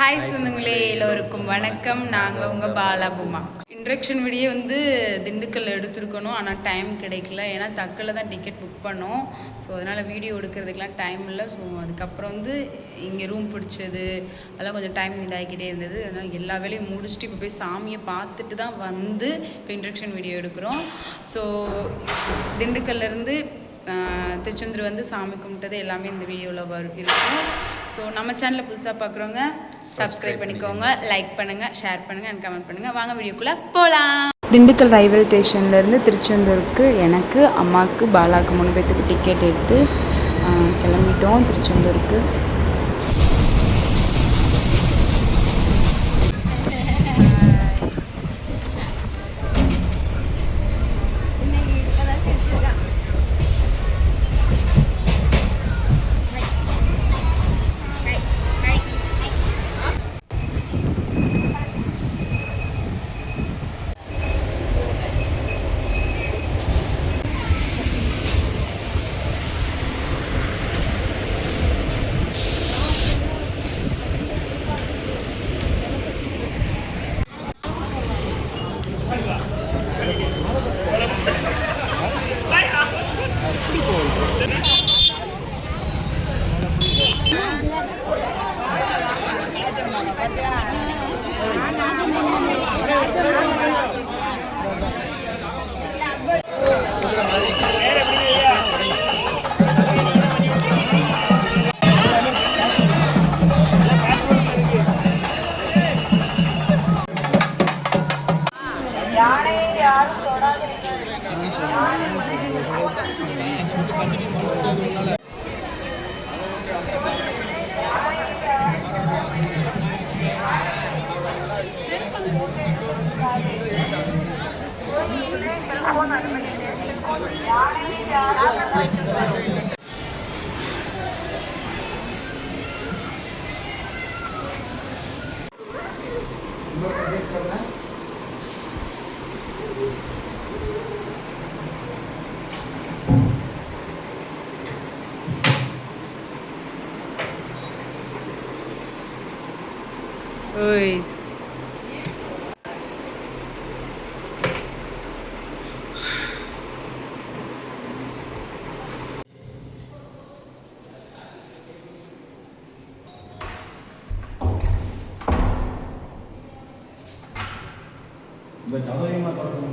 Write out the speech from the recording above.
Hi சொந்தங்களே, எல்லோருக்கும் வணக்கம். நாங்கள் உங்கள் பாலாபுமா. இன்ட்ரக்ஷன் வீடியோ திண்டுக்கல்ல எடுத்துருக்கணும், ஆனால் டைம் கிடைக்கல. ஏன்னா தக்கலில் தான் டிக்கெட் புக் பண்ணோம். ஸோ அதனால் வீடியோ எடுக்கிறதுக்கெலாம் டைம் இல்லை. ஸோ அதுக்கப்புறம் இங்கே ரூம் பிடிச்சது அதெல்லாம் கொஞ்சம் டைம் இதாகிக்கிட்டே இருந்தது. அதனால் எல்லா வேலையும் முடிச்சுட்டு இப்போ போய் சாமியை பார்த்துட்டு தான் இப்போ இன்ட்ரக்ஷன் வீடியோ எடுக்கிறோம். ஸோ திண்டுக்கல்லேருந்து திருச்செந்தூர் சாமி கும்பிட்டது எல்லாமே இந்த வீடியோவில் இருக்கும். ஸோ நம்ம சேனலில் புதுசாக பார்க்குறவங்க சப்ஸ்கிரைப் பண்ணிக்கோங்க, லைக் பண்ணுங்கள், ஷேர் பண்ணுங்கள் அண்ட் கமெண்ட் பண்ணுங்கள். வாங்க வீடியோக்குள்ளே போகலாம். திண்டுக்கல் ரயில்வே ஸ்டேஷன்லேருந்து திருச்செந்தூருக்கு எனக்கு, அம்மாவுக்கு, பாலாவுக்கு 3 பேர்த்துக்கு டிக்கெட் எடுத்து கிளம்பிட்டோம் திருச்செந்தூருக்கு. ஓய் இந்த கதவையுமா தொடர்ந்து